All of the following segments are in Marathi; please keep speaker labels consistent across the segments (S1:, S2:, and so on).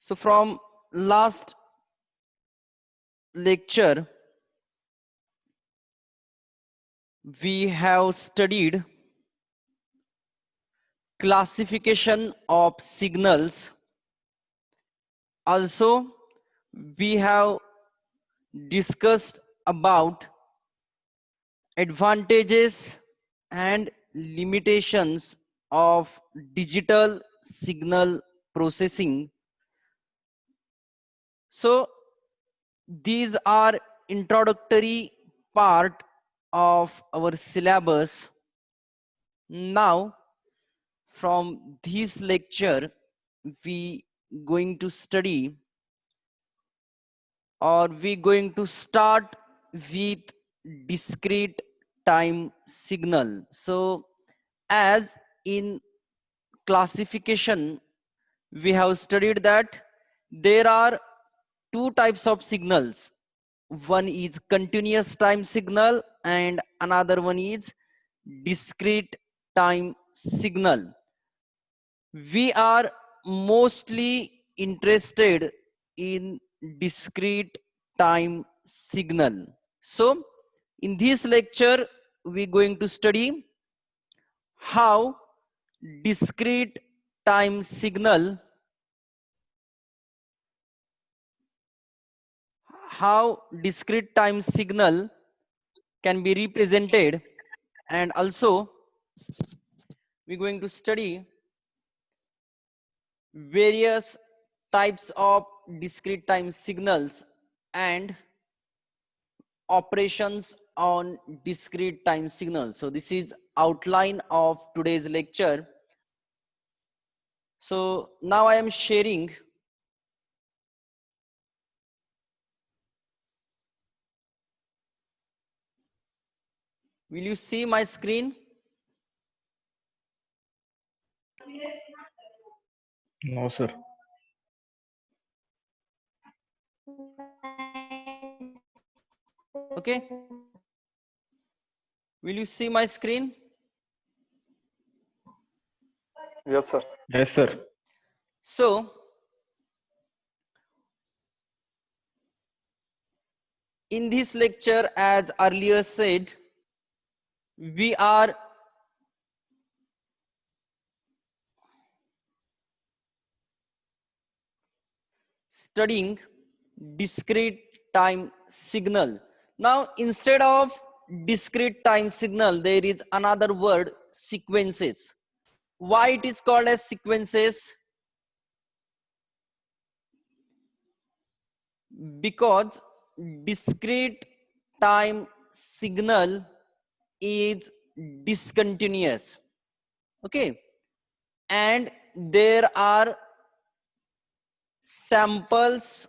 S1: So from last lecture, we have studied classification of signals. Also, we have discussed about advantages and limitations of digital signal processing. So these are introductory part of our syllabus. Now from this lecture we going to study, or we going to start with discrete time signal. So as in classification we have studied that there are two types of signals. One is continuous time signal and another one is discrete time signal. We are mostly interested in discrete time signal. So in this lecture we're going to study how discrete time signal can be represented, and also we're going to study various types of discrete time signals and operations on discrete time signals. So this is outline of today's lecture. So now I am sharing will you see my screen?
S2: No, sir.
S1: Okay, will you see my screen?
S3: Yes, sir.
S2: Yes, sir.
S1: So in this lecture, as earlier said, we are studying discrete time signal. Now instead of discrete time signal there is another word, sequences. Why it is called as sequences? Because discrete time signal is discontinuous, okay, and there are samples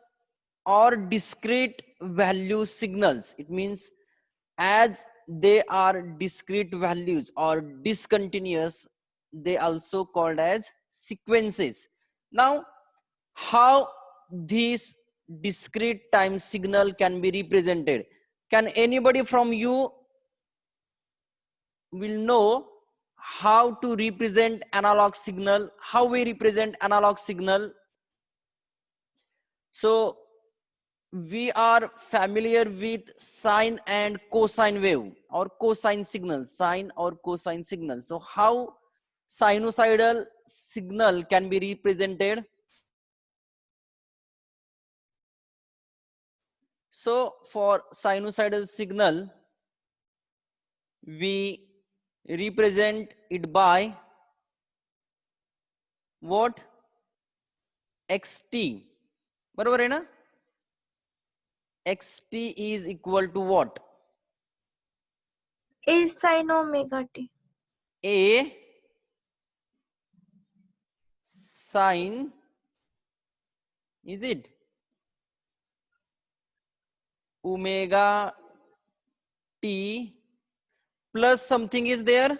S1: or discrete value signals. It means as they are discrete values or discontinuous, they also called as sequences. Now how this discrete time signal can be represented? Can anybody from you will know how to represent analog signal? How we represent analog signal? So we are familiar with sine and cosine wave or cosine signal, sine or cosine signal. So how sinusoidal signal can be represented? So for sinusoidal signal, we represent it by what? xt. बरोबर है ना? xt is equal to what?
S4: A sin omega t.
S1: A sine, is it? Omega t plus something is there.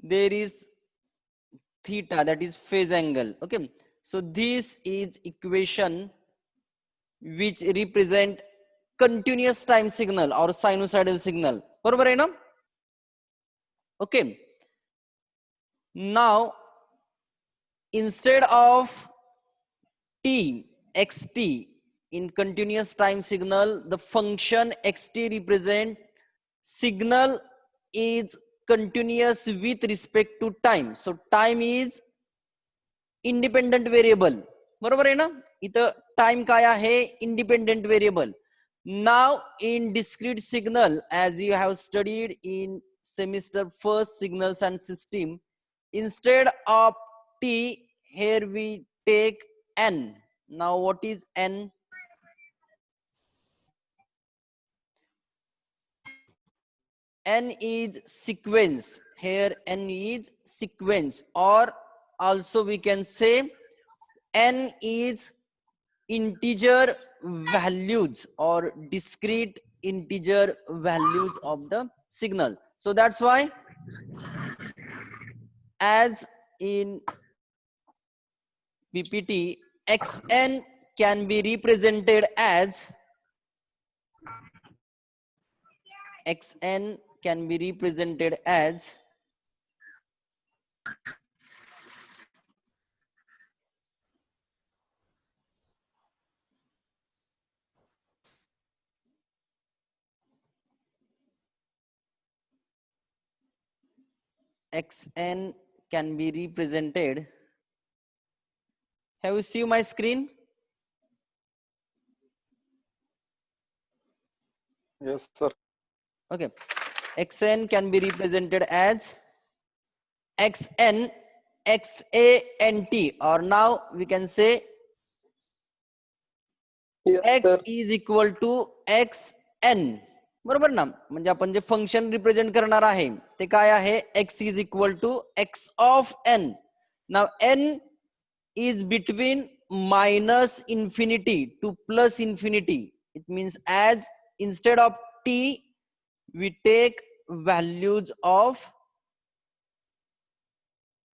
S1: There is theta, that is phase angle. Okay, so this is equation which represent continuous time signal or sinusoidal signal. बरोबर है ना? Okay, now instead of t xt in continuous time signal, the function xt represent signal is continuous with respect to time. So time is independent variable. बरोबर आहे ना? इथं टाइम काय आहे? Independent variable. Now in discrete signal, as you have studied in semester first signals and system, instead of t, here we take n. Now what is n? N is sequence. Here n is sequence, or also we can say n is integer values or discrete integer values of the signal. So that's why, as in PPT, xn can be represented as have you seen my screen?
S3: Yes, sir.
S1: Okay, xn can be represented as xn xant, or now we can say
S3: Yes,
S1: x
S3: sir.
S1: is equal to xn. बरोबर ना? म्हणजे आपण जे फंक्शन रिप्रेझेंट करणार आहे ते काय आहे? x is equal to x of n. Now n is between minus infinity to plus infinity. It means as instead of t we take values of,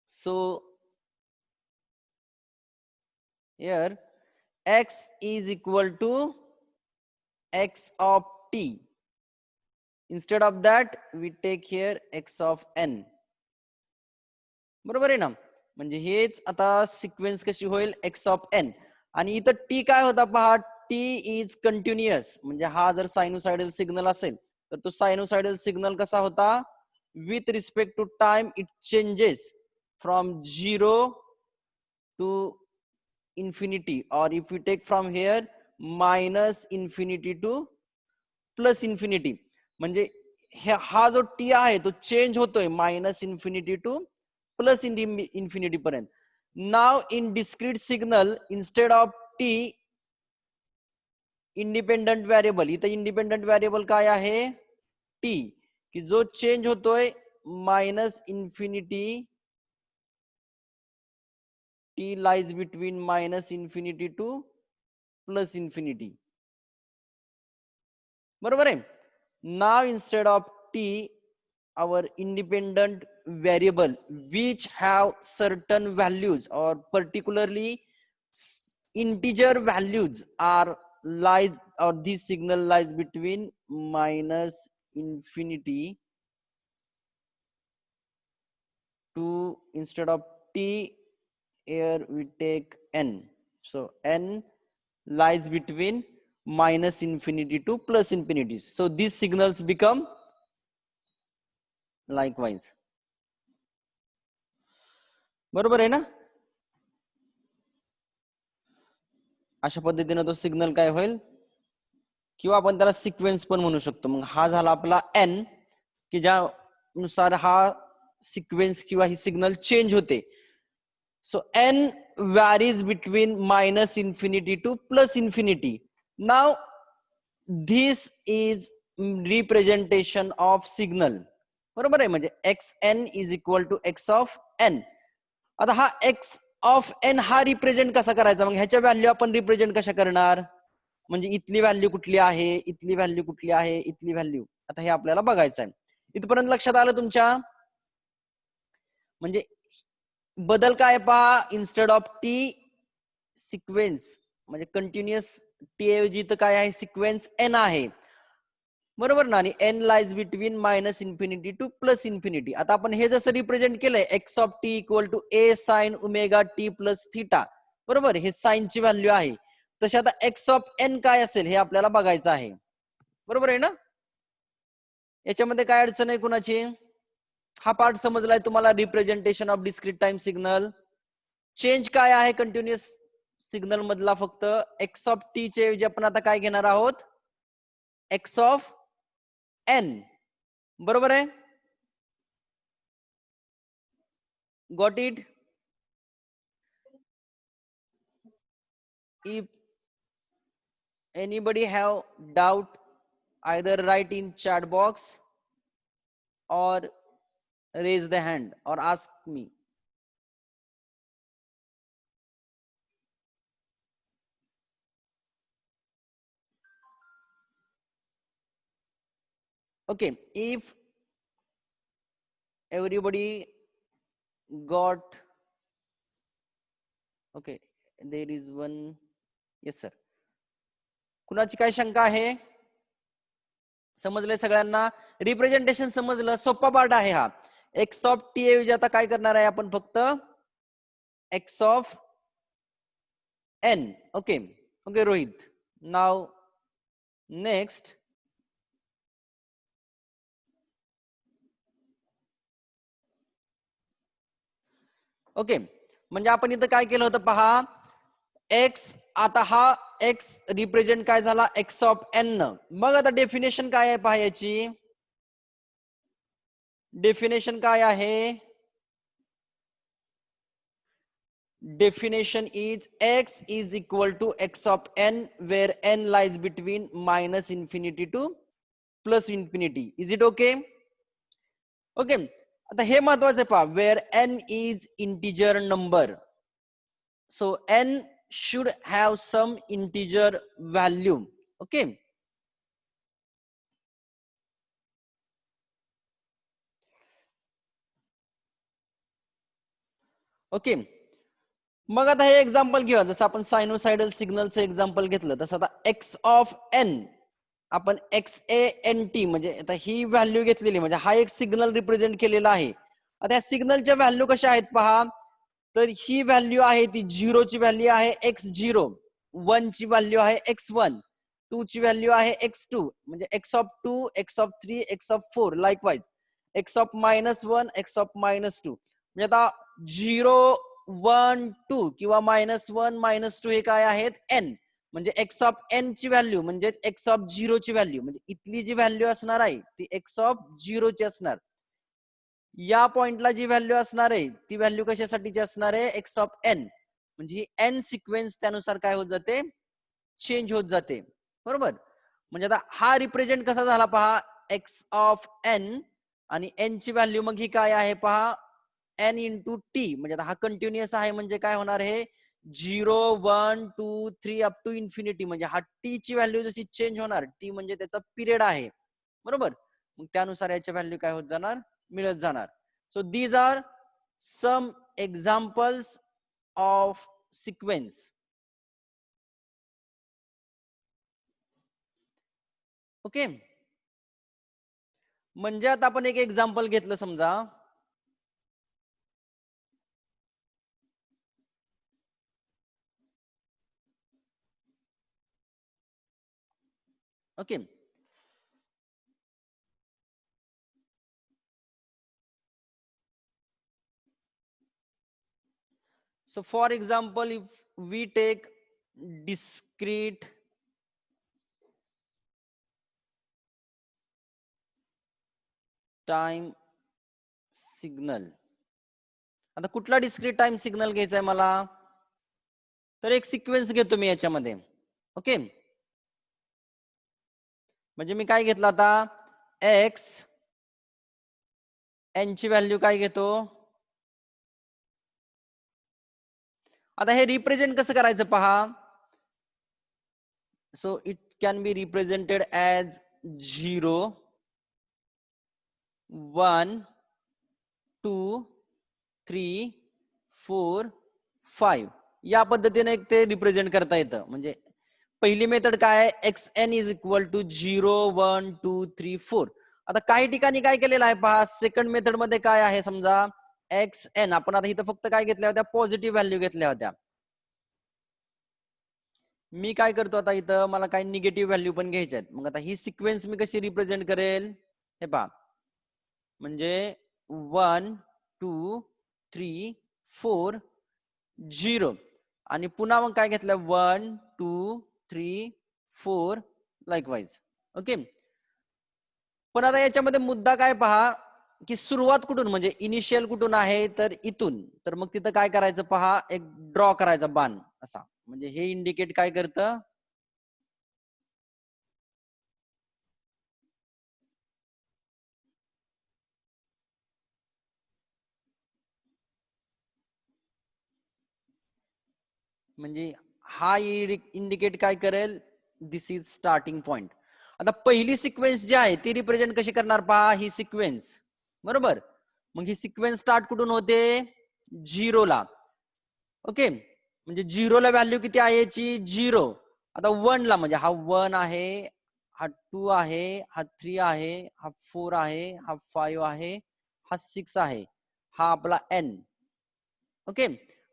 S1: so here x is equal to x of t. Instead of that we take here x of n. बरोबर आहे ना? म्हणजे हेच आता सिक्वेन्स कशी होईल? x of n. आणि इथं t काय होता पहा, t इज कंटिन्युअस. म्हणजे हा जर सायनोसायडल सिग्नल असेल तर तो सायनोसायडल सिग्नल कसा होता? With respect to time it changes from 0 to infinity, or if you take from here minus infinity to plus infinity. म्हणजे हा जो टी आहे तो चेंज होतोय minus infinity to plus infinity पर्यंत. Now in discrete signal instead of T independent variable, इथं इंडिपेंडंट व्हेरिएबल काय आहे? टी, की जो चेंज होतोय minus infinity, T lies between minus infinity to plus infinity. बरोबर आहे? Now instead of t, our independent variable which have certain values or particularly integer values are lies, or this signal lies between minus infinity to, instead of t here we take n. So n lies between minus infinity to plus infinity. So these signals become likewise. बरोबर आहे ना? अशा पद्धतीने तो सिग्नल काय होईल? किंवा आपण त्याला सिक्वेन्स पण म्हणू शकतो. मग हा झाला आपला n, की ज्यानुसार हा सिक्वेन्स किंवा ही सिग्नल चेंज होते. So n varies between minus infinity to plus infinity. Now this is representation of signal. बरोबर आहे? म्हणजे xn is equal to x of n. आता हा x of n हा रिप्रेझेंट कसा करायचा? मग ह्याच्या व्हॅल्यू आपण रिप्रेझेंट कशा करणार? म्हणजे इथली व्हॅल्यू कुठली आहे, इथली व्हॅल्यू कुठली आहे, इथली व्हॅल्यू, आता हे आपल्याला बघायचं आहे. इथपर्यंत लक्षात आलं तुमच्या? म्हणजे बदल काय पहा, इन्स्टेड ऑफ टी सिक्वेन्स, म्हणजे कंटिन्युअस टी ऐवजी इथं काय आहे? सिक्वेन्स एन आहे. बरोबर ना. आणि n lies between minus infinity to plus infinity. आता आपण हे जसं रिप्रेझेंट केलंय x of t equal to a sine omega t plus theta, बरोबर, हे साइनची व्हॅल्यू आहे. तशी आता x ऑफ n काय असेल हे आपल्याला बघायचं आहे, बरोबर आहे ना. याच्यामध्ये काय अडचण आहे कुणाची? हा पार्ट समजलाय तुम्हाला? Representation of discrete time signal. Change काय आहे कंटिन्युअस सिग्नल मधला? फक्त x ऑफ टी चे ऐवजी आपण आता काय घेणार आहोत? x ऑफ n, बरोबर आहे. Got it? If anybody have doubt, either write in chat box or raise the hand or ask me. Okay, if everybody got, okay, there is one. Yes sir. कुणाची काय शंका आहे? समजलंय सगळ्यांना? रिप्रेझेंटेशन समजलं? सोपा पार्ट आहे हा. एक्स ऑफ टी ऐवजी आता काय करणार आहे आपण? फक्त x of n. Okay okay Rohit. नाव नेक्स्ट. ओके, म्हणजे आपण इथं काय केलं होतं पहा. एक्स, आता हा एक्स रिप्रेझेंट काय झाला? X of n. मग आता डेफिनेशन काय आहे पहा याची? डेफिनेशन काय आहे? Definition is x is equal to x of n where n lies between minus infinity to plus infinity. Is it okay? Okay. आता हे महत्वाचं आहे पहा. where n is integer number, so n should have some integer value. Okay. Okay, मग आता हे एक्झाम्पल घेऊया. जसं आपण सायनोसायडल सिग्नलचं एक्झाम्पल घेतलं तसं आता एक्स ऑफ एन आपण एक्स ए एन टी म्हणजे आता ही व्हॅल्यू घेतलेली, म्हणजे हा एक सिग्नल रिप्रेझेंट केलेला आहे. आता या सिग्नलच्या व्हॅल्यू कशा आहेत पहा. तर ही व्हॅल्यू आहे ती 0 ची व्हॅल्यू आहे x0, 1 ची व्हॅल्यू आहे x1, 2 ची व्हॅल्यू आहे x2, म्हणजे x of 2, x of 3, x of 4, likewise x of -1, x of -2. म्हणजे आता 0, 1, 2 किंवा -1, -2 हे काय आहेत? n. म्हणजे x ऑफ n ची व्हॅल्यू म्हणजे x ऑफ 0 ची व्हॅल्यू, म्हणजे इथली जी व्हॅल्यू असणार आहे ती x ऑफ 0 ची असणार. या पॉइंटला जी व्हॅल्यू असणार आहे ती व्हॅल्यू कशासाठीची असणार आहे? x of n. म्हणजे ही n सिक्वेन्स त्यानुसार काय होत जाते? चेंज होत जाते, बरोबर. म्हणजे आता हा रिप्रेझेंट कसा झाला पहा? x ऑफ n आणि n ची व्हॅल्यू मग ही काय आहे पहा? n into T. म्हणजे आता हा कंटिन्युअस आहे म्हणजे काय होणार आहे? 0, 1, 2, 3 अप टू इन्फिनिटी. म्हणजे हा टी ची व्हॅल्यू जशी चेंज होणार, टी म्हणजे त्याचा पिरियड आहे, बरोबर. मग त्यानुसार याच्या व्हॅल्यू काय होत जाणार? मिळत जाणार. So these are some examples of sequence. Okay, म्हणजे आता आपण एक एक्झाम्पल घेतलं समजा. Okay, so for example if we take discrete time signal. आता कुठला डिस्क्रीट टाइम सिग्नल घ्यायचा आहे मला? तर एक सिक्वेन्स घेतो मी याच्यामध्ये. ओके, म्हणजे मी काय घेतलं आता? एक्स एन ची व्हॅल्यू काय घेतो? आता हे रिप्रेझेंट कसं करायचं पहा. So it can be represented as 0, 1, 2, 3, 4, 5 या पद्धतीने एक ते रिप्रेझेंट करता येतं. म्हणजे पहिली मेथड काय आहे, x n is equal to 0 1 2 3 4. आता काही ठिकाणी काय केलेलं आहे पहा, सेकंड मेथड मध्ये काय आहे, समजा एक्स एन, आपण आता इथं फक्त काय घेतल्या होत्या, पॉझिटिव्ह व्हॅल्यू घेतल्या होत्या. मी काय करतो आता इथं, मला काही निगेटिव्ह व्हॅल्यू पण घ्यायच्या आहेत. मग आता ही सिक्वेन्स मी कशी रिप्रेझेंट करेल, हे पहा, म्हणजे 1 2 3 4 0 आणि पुन्हा मग काय घेतलं, 1 2 3 4 लाईकवाईज. ओके. पण आता याच्यामध्ये मुद्दा काय पहा, की सुरुवात कुठून, म्हणजे इनिशियल कुठून आहे, तर इथून. तर मग तिथं काय करायचं पहा, एक ड्रॉ करायचा बाण असा, म्हणजे हे इंडिकेट काय करतं, म्हणजे हा इंडिकेट काय करेल, दिस इज स्टार्टिंग पॉइंट. आता पहिली सिक्वेन्स जी आहे ती रिप्रेझेंट कशी करणार पहा, ही सिक्वेन्स, बरोबर. मग ही सिक्वेन्स स्टार्ट कुठून होते, 0 ला. ओके, म्हणजे 0 ला व्हॅल्यू किती आहे याची, 0. आता 1 ला, म्हणजे हा 1 आहे, हा 2 आहे, हा 3 आहे, हा 4 आहे, हा 5 आहे, हा 6 आहे, हा आपला n. ओके.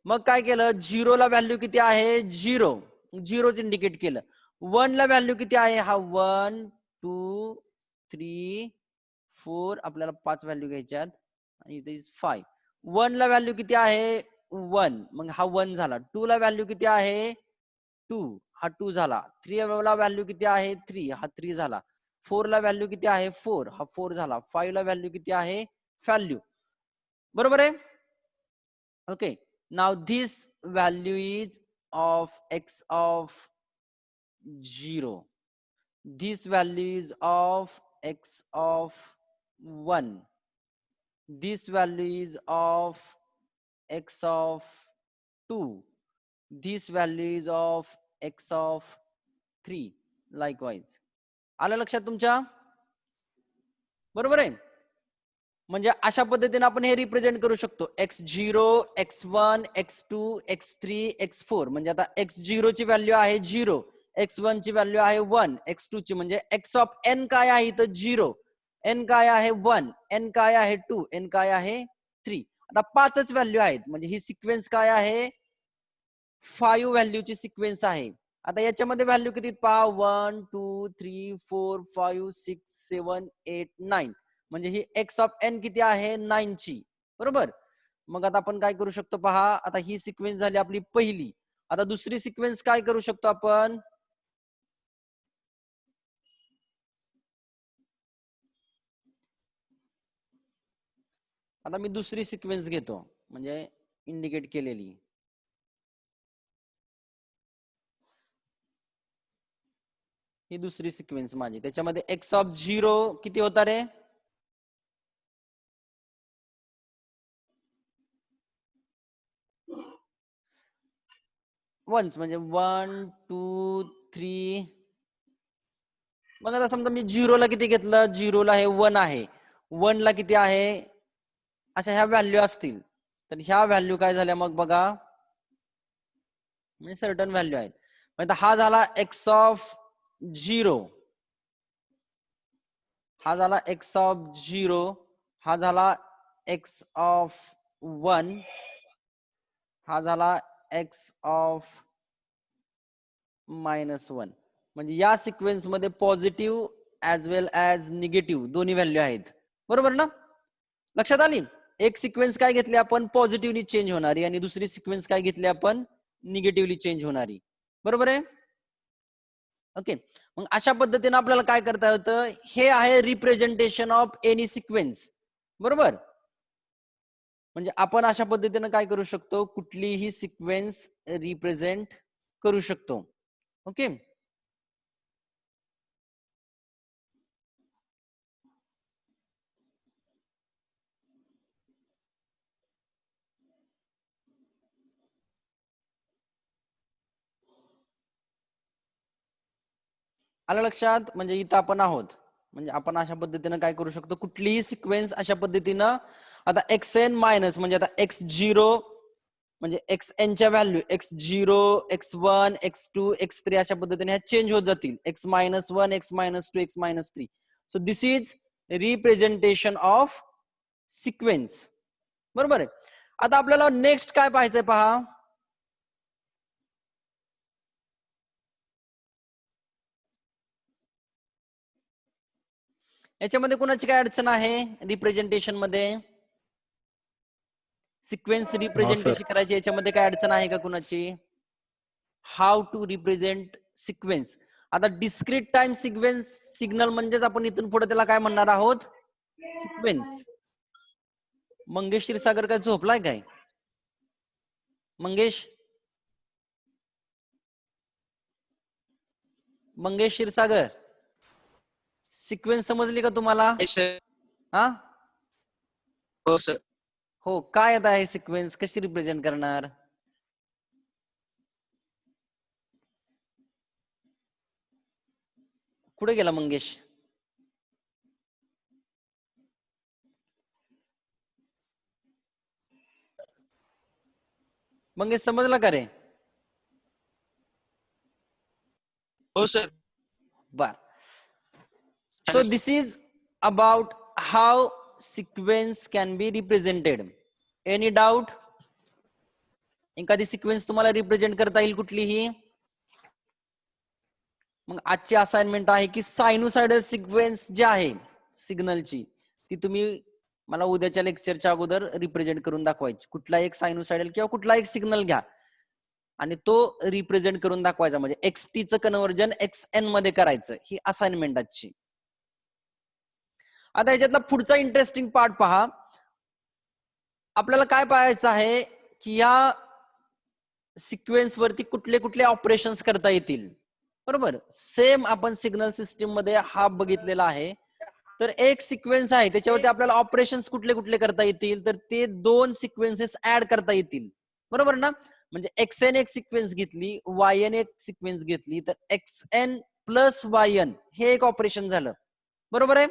S1: मग काय केलं, 0 ला व्हॅल्यू किती आहे, 0, 0च इंडिकेट केलं. 1 ला व्हॅल्यू किती आहे, हा 1 2 3 4, आपल्याला 5 व्हॅल्यू घ्यायच्यात आणि इथे 5. 1 ला व्हॅल्यू किती आहे, 1, मग हा 1 झाला. 2 ला व्हॅल्यू किती आहे, 2, हा 2 झाला. 3 ला व्हॅल्यू किती आहे, 3, हा 3 झाला. 4 ला व्हॅल्यू किती आहे, 4, हा 4 झाला. 5 ला व्हॅल्यू किती आहे, व्हॅल्यू, बरोबर आहे. Okay, now this value is of x of 0. This value is of x of 1. This value is of x of 2. This value is of x of 3. Likewise. आलं लक्षात तुमच्या, बरोबर आहे. म्हणजे अशा पद्धतीने आपण हे रिप्रेझेंट करू शकतो, x0 x1 x2 x3 x4. म्हणजे आता x0 ची व्हॅल्यू आहे 0, x1 ची व्हॅल्यू आहे 1, x2 ची, म्हणजे x ऑफ n काय आहे इथं 0, n काय आहे 1, n काय आहे 2, n काय आहे 3. आता 5च व्हॅल्यू आहेत, म्हणजे ही सिक्वेन्स काय आहे, 5 व्हॅल्यूची सिक्वेन्स आहे. आता याच्यामध्ये व्हॅल्यू किती पहा, 1 2 3 4 5 6 7 8 9, म्हणजे ही x ऑफ n किती आहे, 9 ची, बरोबर. मग आता आपण काय करू शकतो पहा, आता ही सिक्वेन्स झाली आपली पहिली. आता दुसरी सिक्वेन्स काय करू शकतो आपण, आता मी दुसरी सिक्वेन्स घेतो, म्हणजे इंडिकेट केलेली. ही दुसरी सिक्वेन्स माझी, त्याच्यामध्ये x ऑफ 0 किती होता रे, वन्स, म्हणजे 1 2 3. मग आता समजा मी 0 ला किती घेतलं, 0 ला हे 1 आहे, 1 ला किती आहे, अशा ह्या व्हॅल्यू असतील, तर ह्या व्हॅल्यू काय झाल्या मग बघा, म्हणजे सर्टन व्हॅल्यू आहेत. म्हणजे हा झाला x ऑफ 0, हा झाला x ऑफ 0, हा झाला x ऑफ 1, हा झाला x ऑफ -1. म्हणजे या सिक्वेन्स मध्ये पॉझिटिव्ह ऍज वेल ऍज निगेटिव्ह दोन्ही व्हॅल्यू आहेत, बरोबर ना. लक्षात आली. एक सिक्वेन्स काय घेतली आपण, पॉझिटिव्हली चेंज होणारी, आणि दुसरी सिक्वेन्स काय घेतली आपण, निगेटिव्हली चेंज होणारी, बरोबर आहे. ओके, मग अशा पद्धतीने आपल्याला काय करता येतं, हे आहे रिप्रेझेंटेशन ऑफ एनी सिक्वेन्स, बरोबर. म्हणजे आपण अशा पद्धतीने काय करू शकतो, कुठलीही सिक्वेन्स रिप्रेझेंट करू शकतो. ओके, आलं लक्षात. म्हणजे इथं आपण आहोत, म्हणजे आपण अशा पद्धतीने काय करू शकतो, कुठलीही सिक्वेन्स अशा पद्धतीनं. आता xn मायनस, म्हणजे आता x0 म्हणजे xn च्या value x0 x1 x2 x3 अशा पद्धतीने ह्या चेंज होत जातील, x-1 x-2 x-3. So this is representation of sequence. बरोबर आहे. आता आपल्याला नेक्स्ट काय पाहायचंय पहा. याच्यामध्ये कुणाची काय अडचण आहे रिप्रेझेंटेशन मध्ये? सिक्वेन्स रिप्रेझेंटेशन करायची याच्यामध्ये काय अडचण आहे का कुणाची? How to represent sequence. आता डिस्क्रीट टाइम सिक्वेन्स सिग्नल म्हणजेच आपण इथून पुढे त्याला काय म्हणणार आहोत? सिक्वेन्स. मंगेश क्षीरसागर काय झोपलाय काय? मंगेश क्षीरसागर, सिक्वेन्स समजली का तुम्हाला? हा
S2: हो सर.
S1: हो, काय आता आहे सिक्वेन्स, कशी रिप्रेझेंट करणार? कुठे गेला मंगेश? मंगेश समजला का रे?
S2: हो सर.
S1: बर. So this is about how sequence can be represented. Any doubt? एखादी सिक्वेन्स तुम्हाला रिप्रेझेंट करता येईल कुठलीही? मग आजची असाइनमेंट आहे की सायनुसायडल सिक्वेन्स जी आहे सिग्नलची ती तुम्ही मला उद्याच्या लेक्चरच्या अगोदर रिप्रेझेंट करून दाखवायची. कुठला एक सायनुसायडल किंवा कुठला एक सिग्नल घ्या आणि तो रिप्रेझेंट करून दाखवायचा, म्हणजे XT चं कन्व्हर्जन XN मध्ये करायचं. ही असाइनमेंट आजची. आता याच्यातला पुढचा इंटरेस्टिंग पार्ट पहा. आपल्याला काय पाहायचं आहे की या सिक्वेन्स वरती कुठले कुठले ऑपरेशन्स करता येतील. बरोबर. सेम आपण सिग्नल सिस्टीम मध्ये हा बघितलेला आहे. तर एक सिक्वेन्स आहे त्याच्यावरती आपल्याला ऑपरेशन्स कुठले कुठले करता येतील, तर ते 2 सिक्वेन्सेस ऍड करता येतील. बरोबर ना? म्हणजे XN एक सिक्वेन्स घेतली, YN एक सिक्वेन्स घेतली, तर XN प्लस YN हे एक ऑपरेशन झालं. बरोबर आहे.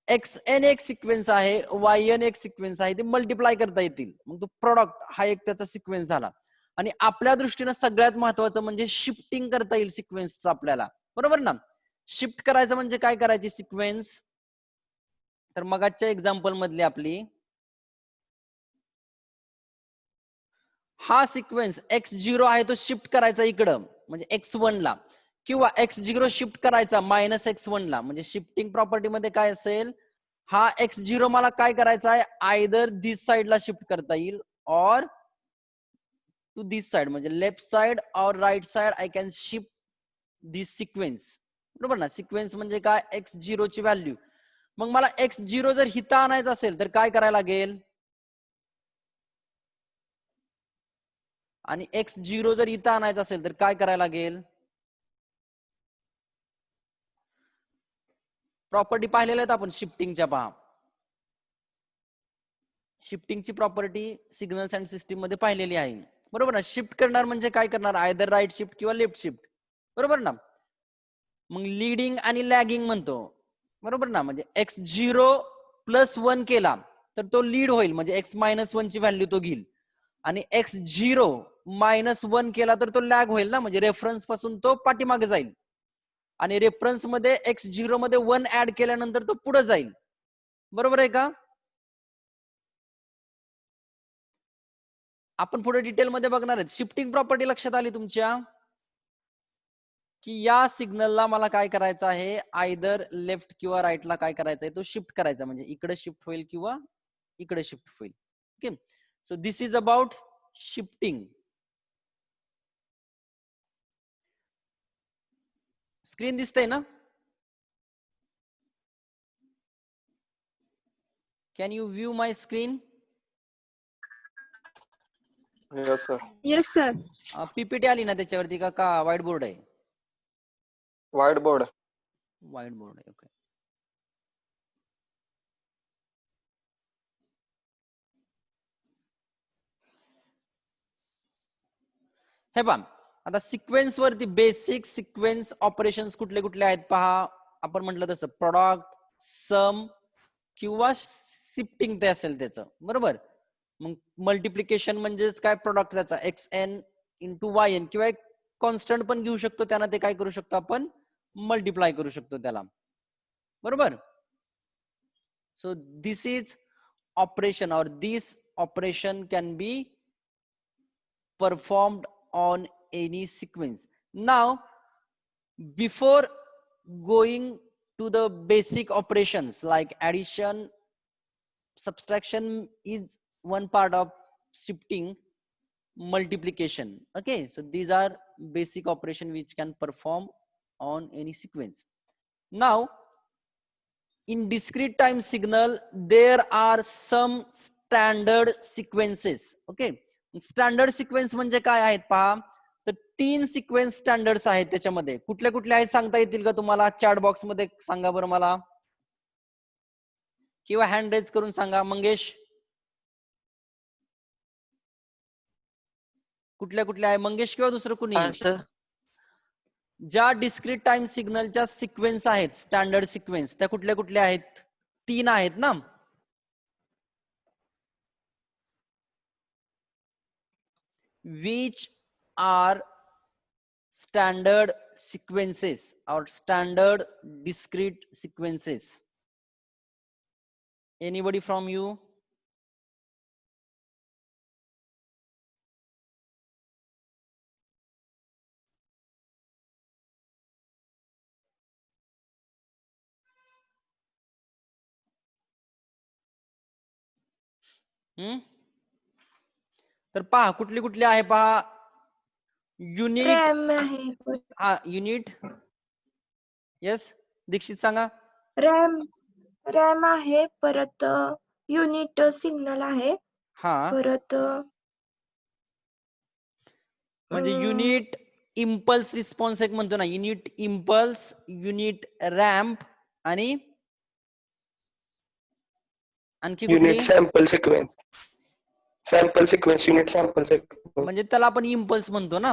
S1: XN एक सिक्वेन्स आहे, YN एक सिक्वेन्स आहे, ते मल्टिप्लाय करता येतील. मग तो प्रॉडक्ट हा एक त्याचा सिक्वेन्स झाला. आणि आपल्या दृष्टीनं सगळ्यात महत्वाचं म्हणजे शिफ्टिंग करता येईल सिक्वेन्सचं आपल्याला. बरोबर ना? शिफ्ट करायचं म्हणजे काय करायची सिक्वेन्स? तर मगाच्या एक्झाम्पल मधली आपली हा सिक्वेन्स X0 आहे तो शिफ्ट करायचा इकडं म्हणजे X1 ला, किंवा X0 शिफ्ट करायचा -X1 ला. म्हणजे शिफ्टिंग प्रॉपर्टी मध्ये काय असेल, हा X0 मला काय करायचा आहे, आयदर दिस साइडला शिफ्ट करता येईल और टू दिस साइड, म्हणजे लेफ्ट साइड और right side I can shift this sequence. बरोबर ना? सिक्वेन्स म्हणजे काय, X0 ची व्हॅल्यू. मग मला X0 जर हिता आणायचं असेल तर काय करायला लागेल, आणि X0 जर इथं आणायचं असेल तर काय करायला लागेल? प्रॉपर्टी पाहिलेल्या आहेत आपण शिफ्टिंगच्या. पहा, शिफ्टिंगची प्रॉपर्टी सिग्नल्स अँड सिस्टीम मध्ये पाहिलेली आहे. बरोबर ना? शिफ्ट करणार म्हणजे काय करणार, आयदर राईट शिफ्ट किंवा लेफ्ट शिफ्ट. बरोबर ना? मग लीडिंग आणि लॅगिंग म्हणतो. बरोबर ना? म्हणजे X0 प्लस 1 केला तर तो लीड होईल, म्हणजे X-1 ची व्हॅल्यू तो घेईल. आणि X0 -1 केला तर तो लॅग होईल ना, म्हणजे रेफरन्स पासून तो पाठीमागे जाईल. आणि रेफरन्स मध्ये X0 मध्ये 1 ऍड केल्यानंतर तो पुढे जाईल. बरोबर आहे का? आपण पुढे डिटेल मध्ये बघणार आहेत. शिफ्टिंग प्रॉपर्टी लक्षात आली तुमच्या, की या सिग्नलला मला काय करायचं आहे, आयदर लेफ्ट किंवा राईटला काय करायचं आहे, तो शिफ्ट करायचा. म्हणजे इकडे शिफ्ट होईल किंवा इकडे शिफ्ट होईल. Okay. So this is about shifting. Screen दिसतंय ना? Can you view my screen?
S3: Yes, sir.
S4: Yes, sir.
S1: PPT आली ना त्याच्यावरती का व्हाईट बोर्ड आहे?
S3: Whiteboard.
S1: व्हाईट बोर्ड आहे. ओके. हे पहा, आता सिक्वेन्स वरती बेसिक सिक्वेन्स ऑपरेशन्स कुठले कुठले आहेत पहा. आपण म्हटलं तसं प्रॉडक्ट, सम किंवा शिफ्टिंग ते असेल त्याचं. बरोबर. मग मल्टिप्लिकेशन म्हणजेच काय प्रोडक्ट त्याचा x n into y n किंवा एक कॉन्स्टंट पण घेऊ शकतो, त्यांना ते काय करू शकतो आपण मल्टिप्लाय करू शकतो त्याला, बरोबर. So this is operation or this operation can be performed on any sequence. Now, before going to the basic operations like addition, subtraction is one part of shifting, multiplication. Okay, so these are basic operation which can perform on any sequence. Now, in discrete time signal, there are some standard sequences. Okay, standard sequence म्हणजे काय आहेत पहा, तर 3 सिक्वेन्स स्टँडर्ड्स आहेत त्याच्यामध्ये. कुठल्या कुठल्या आहेत सांगता येतील का तुम्हाला? चॅट बॉक्स मध्ये सांगा बरं मला, किंवा हँड रेज करून सांगा. मंगेश, कुठल्या कुठल्या आहे मंगेश किंवा दुसरं कुणी?
S2: सर
S1: ज्या डिस्क्रीट टाइम सिग्नलच्या सिक्वेन्स आहेत स्टँडर्ड सिक्वेन्स, त्या कुठल्या कुठल्या आहेत? 3 आहेत ना. Which are standard sequences or standard discrete sequences? Anybody from you? तर पहा कुठली कुठली आहे पहा. युनिट,
S4: रॅम आहे.
S1: हा युनिट. यस दीक्षित सांगा.
S4: रॅम आहे, परत युनिट सिग्नल आहे,
S1: हा
S4: परत
S1: म्हणजे युनिट इम्पल्स रिस्पॉन्स एक म्हणतो ना, युनिट इम्पल्स, युनिट रॅम्प आणि आणखी
S5: unit sample sequence. Sample sequence, unit sample sequence.
S1: म्हणजे त्याला आपण इम्पल्स म्हणतो ना.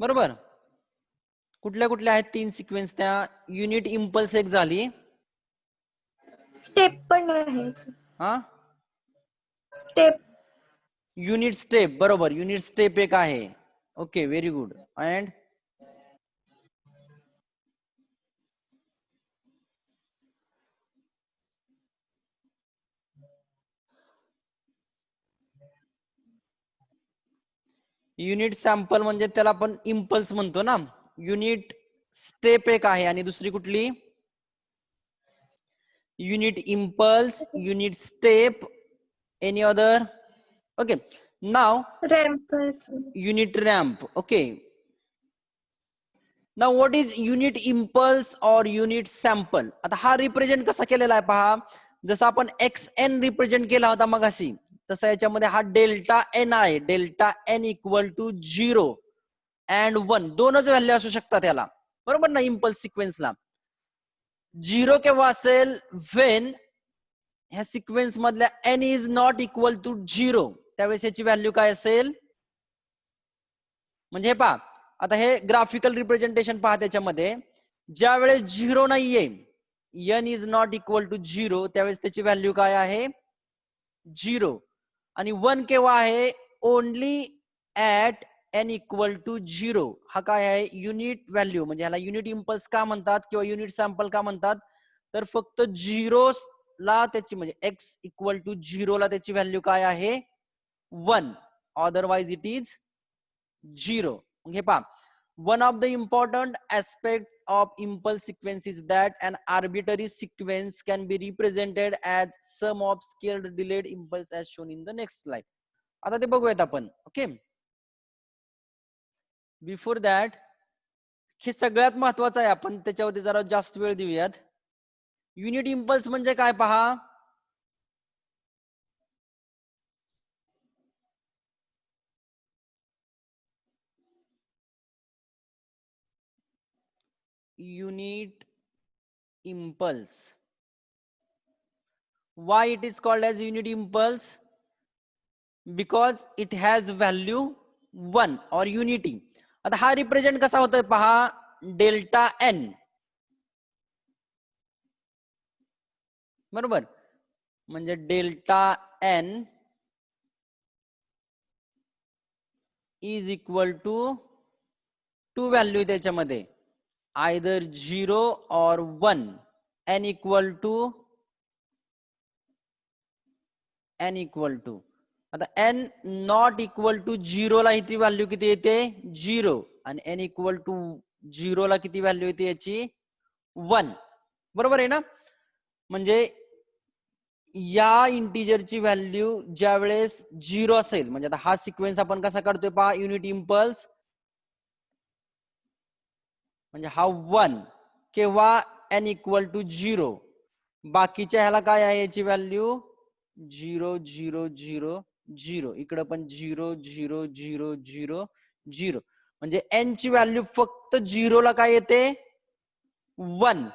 S1: बरोबर. कुठल्या कुठल्या आहेत 3 सिक्वेन्स त्या? युनिट इम्पल्स एक झाली.
S4: स्टेप पण आहे.
S1: हा
S4: स्टेप,
S1: युनिट स्टेप, बरोबर. युनिट स्टेप एक आहे. Okay, very good. And unit sample म्हणजे त्याला आपण इम्पल्स म्हणतो ना. युनिट स्टेप एक आहे आणि दुसरी कुठली? Unit impulse, unit step, any other? Okay, now
S4: ramp,
S1: unit ramp. Okay, now what is unit impulse or unit sample? आता हा रिप्रेझेंट कसा केलेला आहे पहा. जसं आपण एक्स एन रिप्रेझेंट केला होता मगाशी, तसं याच्यामध्ये हा डेल्टा एन आहे. Delta n equal to 0 and 1, दोनच व्हॅल्यू असू शकतात याला, बरोबर ना. इम्पल्स सिक्वेन्सला 0 केव्हा असेल? व्हेन ह्या सिक्वेन्स मधल्या n is not equal to 0, त्यावेळेस याची व्हॅल्यू काय असेल? म्हणजे हे पहा, आता हे ग्राफिकल रिप्रेझेंटेशन पहा. त्याच्यामध्ये ज्या वेळेस 0 नाहीये, n is not equal to 0, त्यावेळेस त्याची व्हॅल्यू काय आहे? 0. आणि 1 केव्हा आहे? Only at n equal to 0. हा काय आहे? Unit value. म्हणजे ह्याला युनिट इम्पल्स का म्हणतात किंवा युनिट सॅम्पल का म्हणतात? तर फक्त 0 ला त्याची, म्हणजे एक्स इक्वल टू 0 ला त्याची व्हॅल्यू काय आहे? 1. Otherwise it is 0. हे पहा, one of the important aspects of impulse sequence is that an arbitrary sequence can be represented as sum of scaled delayed impulse as shown in the next slide. आता ते बघूयात आपण. ओके, बिफोर दॅट हे सगळ्यात महत्वाचं आहे, आपण त्याच्यावरती जरा जास्त वेळ देऊयात. युनिट इम्पल्स म्हणजे काय पहा. unit impulse. Why it is called as unit impulse? Because it has value 1 or unity. आता हा रिप्रेझेंट कसा होतोय पहा. डेल्टा एन, बरोबर. म्हणजे delta n is equal to value त्याच्यामध्ये आयदर 0 और 1. n इक्वल टू आता n नॉट इक्वल टू 0 ला ही व्हॅल्यू किती येते 0 आणि n इक्वल टू 0 ला किती व्हॅल्यू येते याची 1. बरोबर आहे ना. म्हणजे या इंटिजरची व्हॅल्यू ज्या वेळेस 0 असेल, म्हणजे आता हा सिक्वेन्स आपण कसा काढतोय पहा, युनिट इम्पल्स म्हणजे हा 1 किंवा n इक्वल टू 0. बाकीच्या ह्याला काय आहे याची व्हॅल्यू 0 0 0 0. इकडे पण 0 0 0 0 0. म्हणजे n ची व्हॅल्यू फक्त 0 ला काय येते 1.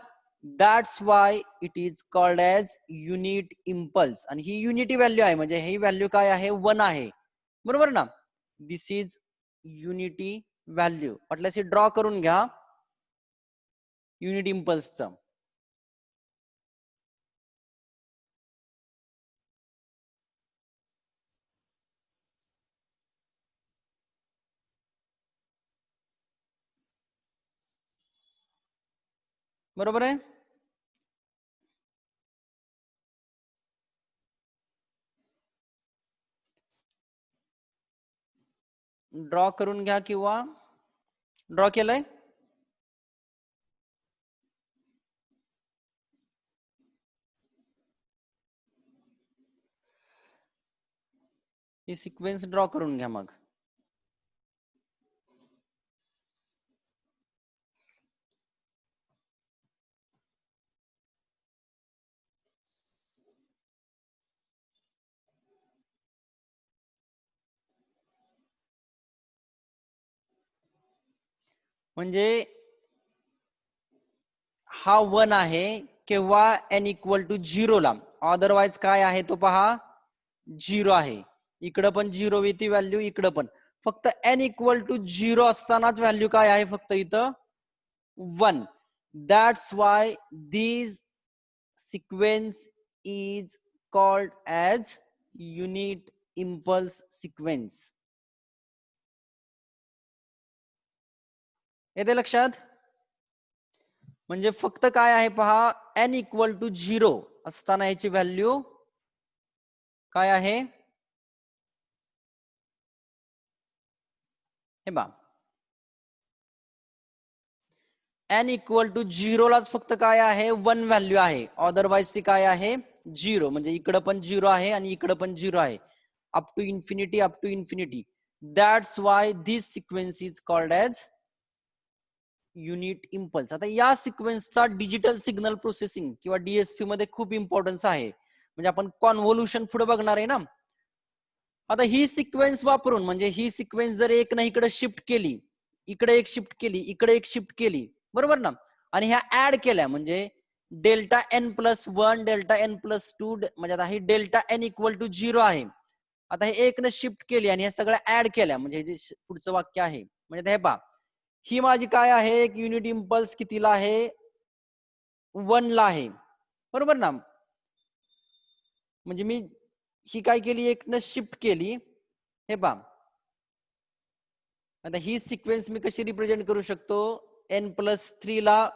S1: That's why it is called as unit impulse. आणि ही युनिटी व्हॅल्यू आहे, म्हणजे ही व्हॅल्यू काय आहे 1 आहे. बरोबर ना. दिस इज युनिटी व्हॅल्यू. वाटल्यास ड्रॉ करून घ्या युनिट इम्पल्सचा. बरोबर आहे. ड्रॉ करून घ्या किंवा ड्रॉ केलंय. ही सिक्वेन्स ड्रॉ करून घ्या मग. म्हणजे हा 1 आहे किंवा n इक्वल टू 0 ला, अदरवाइज काय आहे तो पहा 0 आहे. इकडं पण 0 येते व्हॅल्यू, इकडं पण. फक्त n इक्वल टू 0 असतानाच व्हॅल्यू काय आहे फक्त इथं 1. That's why this sequence is called as unit impulse sequence. येते लक्षात. म्हणजे फक्त काय आहे पहा n इक्वल टू 0 असताना याची व्हॅल्यू काय आहे हे बा. n इक्वल टू 0 लाच फक्त काय आहे 1 व्हॅल्यू आहे, अदरवाइज ती काय आहे 0. म्हणजे इकडं पण 0 आहे आणि इकडं पण 0 आहे. Up to infinity up to infinity. That's why this sequence is called as unit impulse. आता या सिक्वेन्सचा डिजिटल सिग्नल प्रोसेसिंग किंवा डीएसपी मध्ये खूप इम्पॉर्टन्स आहे. म्हणजे आपण कॉन्व्होल्युशन पुढे बघणार आहे ना. आता ही सिक्वेन्स वापरून, म्हणजे ही सिक्वेन्स जर एक ना इकडे शिफ्ट केली, इकडे एक शिफ्ट केली, इकडे एक शिफ्ट केली, बरोबर ना, आणि ह्या ऍड केल्या, म्हणजे delta n plus 1 delta n plus 2, म्हणजे आता ही डेल्टा एन इक्वल टू 0 आहे. आता हे एक न शिफ्ट केली आणि ह्या सगळ्या ऍड केल्या, म्हणजे जे पुढचं वाक्य आहे. म्हणजे हे पहा, ही माझी काय आहे एक युनिट इम्पल्स कितीला आहे 1 ला आहे. बरोबर ना. म्हणजे मी ही काय केली एक न शिफ्ट केली. हे पहा, आता ही सिक्वेन्स मी कशी रिप्रेझेंट करू शकतो n+3 ला,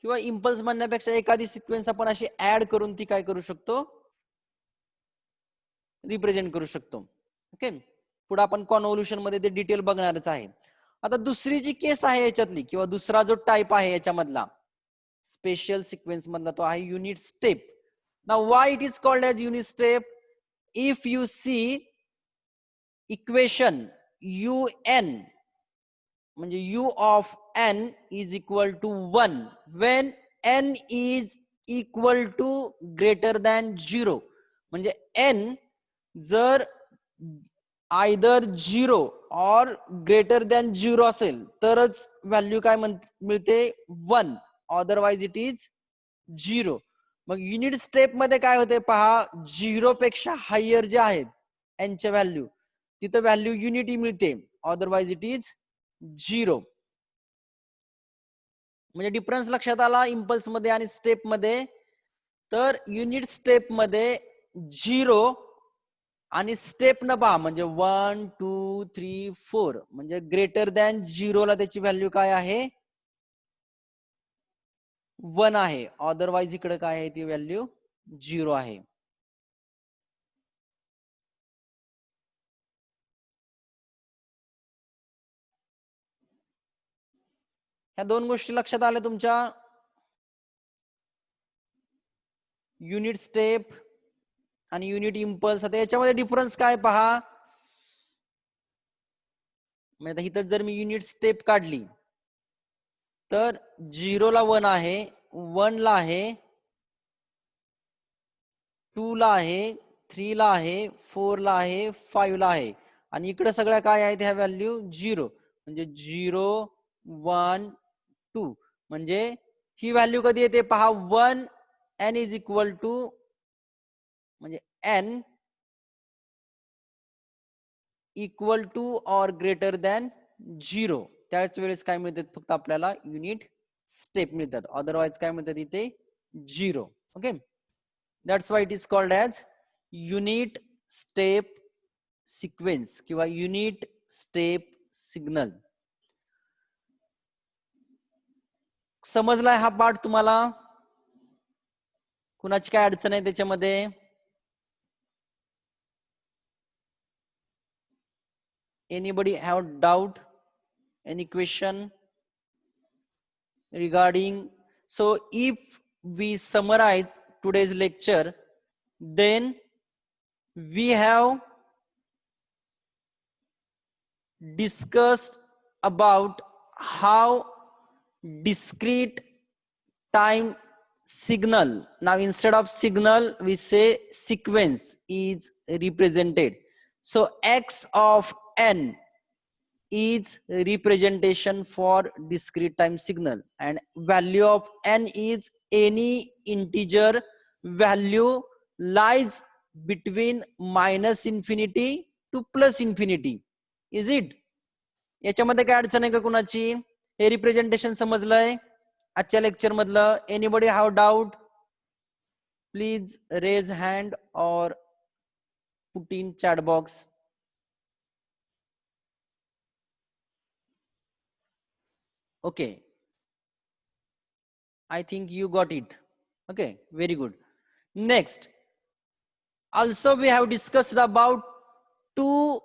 S1: किंवा इम्पल्स म्हणण्यापेक्षा एखादी सिक्वेन्स आपण अशी ऍड करून ती काय करू शकतो रिप्रेझेंट करू शकतो. ओके. पुढे आपण कॉन्व्होल्युशन मध्ये ते डिटेल बघणारच आहे. आता दुसरी जी केस आहे याच्यातली, किंवा दुसरा जो टाइप आहे याच्यामधला स्पेशल सिक्वेन्स मधला, तो आहे unit step. Now why it is called as unit step? If you see equation un, म्हणजे u of n is equal to 1 when n is equal to greater than 0. म्हणजे n जर आयदर 0 और ग्रेटर दॅन 0 असेल तरच व्हॅल्यू काय मिळते 1, अदरवाइज इट इज 0. मग युनिट स्टेप मध्ये काय होते पहा, 0 पेक्षा हायर जे आहेत n च्या व्हॅल्यू, तिथं व्हॅल्यू युनिटी मिळते, अदरवाइज इट इज 0. म्हणजे डिफरन्स लक्षात आला इम्पल्स मध्ये आणि स्टेप मध्ये. तर युनिट स्टेप मध्ये 0 आणि स्टेप न पहा म्हणजे 1 2 3 4 म्हणजे ग्रेटर दॅन 0 ला त्याची व्हॅल्यू काय आहे 1 आहे. अदरवाइज इकडे काय आहे ती व्हॅल्यू 0 आहे. ह्या दोन गोष्टी लक्षात आल्या तुमच्या. युनिट स्टेप आणि युनिट इम्पल्स. आता याच्यामध्ये डिफरन्स काय पहा. म्हणजे इथं जर मी युनिट स्टेप काढली तर 0 ला 1 आहे, 1 ला आहे, 2 ला आहे, 3 ला आहे, 4 ला आहे, 5 ला आहे आणि इकडे सगळ्या काय आहेत ह्या व्हॅल्यू 0 म्हणजे 0 1 2 म्हणजे ही व्हॅल्यू कधी येते पहा 1 n इज इक्वल टू म्हणजे n इक्वल टू और ग्रेटर दॅन 0 त्याच वेळेस काय मिळतात फक्त आपल्याला युनिट स्टेप मिळतात. अदरवाइज काय मिळतात इथे 0. Okay, that's why it is called as unit step sequence किंवा युनिट स्टेप सिग्नल. समजलाय हा पार्ट तुम्हाला. कुणाची काय अडचण आहे त्याच्यामध्ये. Anybody have doubt, any question regarding? So if we summarize today's lecture, then we have discussed about how discrete time signal, now instead of signal we say sequence, is represented. So x of n is representation for discrete time signal and value of n is any integer value lies between minus infinity to plus infinity. Is it? याच्यामध्ये काय अडचण आहे का कुणाची. हे रिप्रेझेंटेशन समजलंय आजच्या लेक्चर मधलं. Anybody have doubt please raise hand or put in chat box. Okay, I think you got it. Okay, very good. Next, also we have discussed about two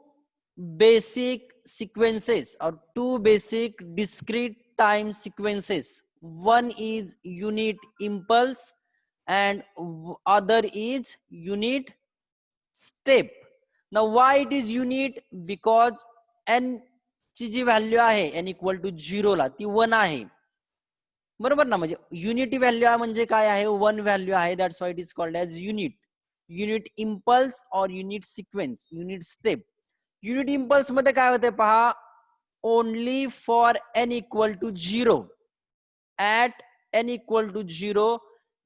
S1: basic sequences or two basic discrete time sequences. One is unit impulse and other is unit step. Now why it is unit? Because n ची जी व्हॅल्यू आहे n इक्वल टू 0 ला ती 1 आहे. बरोबर ना. म्हणजे युनिटी व्हॅल्यू म्हणजे काय आहे 1 व्हॅल्यू आहे. That's why it is called as unit. Unit impulse or unit sequence, unit step. Unit impulse मध्ये काय होते पहा. Only for n equal to 0 at n equal to 0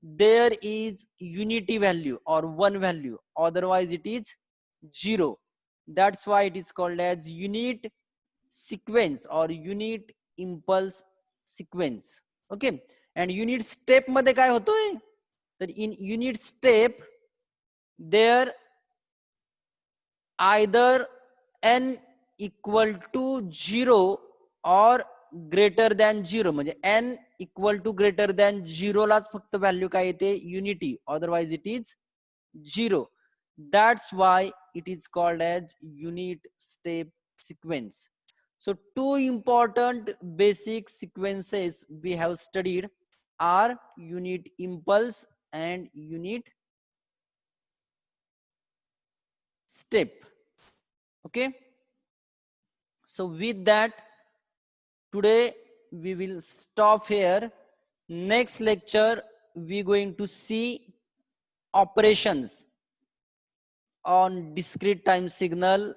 S1: there is unity value or 1 value, otherwise it is 0. That's why it is called as unit sequence or unit impulse sequence. Okay, and unit step मध्ये काय होतोय तर in unit step there either n equal to 0 or greater than 0 म्हणजे n equal to greater than 0 लाच फक्त व्हॅल्यू काय येते unity, otherwise it is 0. That's why it is called as unit step sequence. So two important basic sequences we have studied are unit impulse and unit step. Okay, so with that today we will stop here. Next lecture we going to see operations on discrete time signal.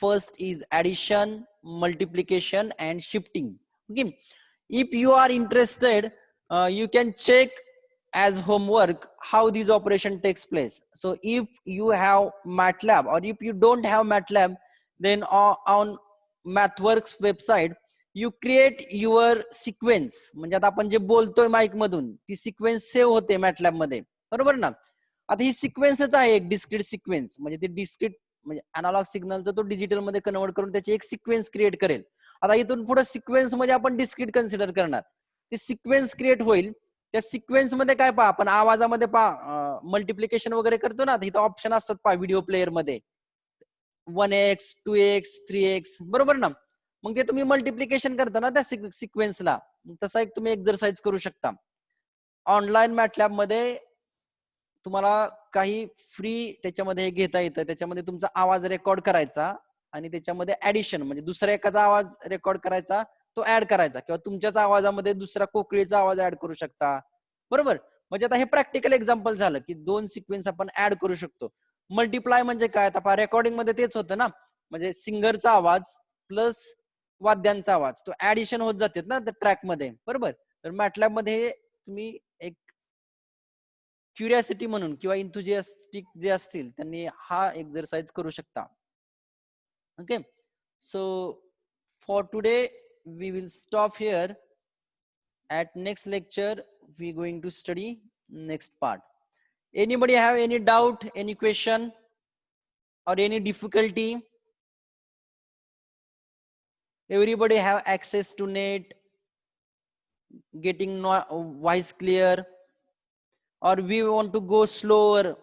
S1: First is addition, multiplication and shifting. Okay, if you are interested you can check as homework how this operation takes place. So if you have MATLAB or if you don't have MATLAB, then on MathWorks website you create your sequence. म्हणजे आता आपण जे बोलतोय माईक मधून ती सिक्वेन्स सेव्ह होते MATLAB मध्ये. बरोबर ना. आता ही सिक्वेन्सच आहे एक डिस्क्रीट सिक्वेन्स, म्हणजे ते डिस्क्रीट म्हणजे अनालॉग सिग्नलचा तो डिजिटल मध्ये कन्वर्ट करून त्याची एक सिक्वेन्स क्रिएट करेल. आता इथून पुढे सिक्वेन्स म्हणजे आपण डिस्क्रीट कन्सिडर करणार. ती सिक्वेन्स क्रिएट होईल. त्या सिक्वेन्स मध्ये काय पहा, आपण आवाजामध्ये पहा मल्टिप्लिकेशन वगैरे करतो ना, इथं ऑप्शन असतात पहा व्हिडिओ प्लेअर मध्ये 1x 2x 3x, बरोबर ना. मग ते तुम्ही मल्टिप्लिकेशन करता ना त्या सिक्वेन्सला, तसा एक तुम्ही एक्सरसाइज करू शकता. ऑनलाईन मॅटलॅब मध्ये तुम्हाला काही फ्री त्याच्यामध्ये हे घेता येतं. त्याच्यामध्ये तुमचा आवाज रेकॉर्ड करायचा आणि त्याच्यामध्ये ऍडिशन म्हणजे दुसऱ्या एकाचा आवाज रेकॉर्ड करायचा, तो ऍड करायचा, किंवा तुमच्याच आवाजामध्ये दुसरा कोकिळीचा आवाज ऍड करू शकता. बरोबर. म्हणजे आता हे प्रॅक्टिकल एक्झाम्पल झालं की 2 सिक्वेन्स आपण ऍड करू शकतो. मल्टिप्लाय म्हणजे काय, आता रेकॉर्डिंग मध्ये तेच होतं ना, म्हणजे सिंगरचा आवाज प्लस वाद्यांचा आवाज, तो ऍडिशन होत जाते ना त्या ट्रॅक मध्ये. बरोबर. तर मॅटलॅब मध्ये तुम्ही एक क्युरियासिटी म्हणून किंवा इंथुजियास्टिक जे असतील त्यांनी हा एक्सरसाइज करू शकता. Okay. So for today we will stop here. At next lecture we going to study next part. Anybody have any doubt, any question or any difficulty? Everybody have access to net, getting voice clear, or we want to go slower?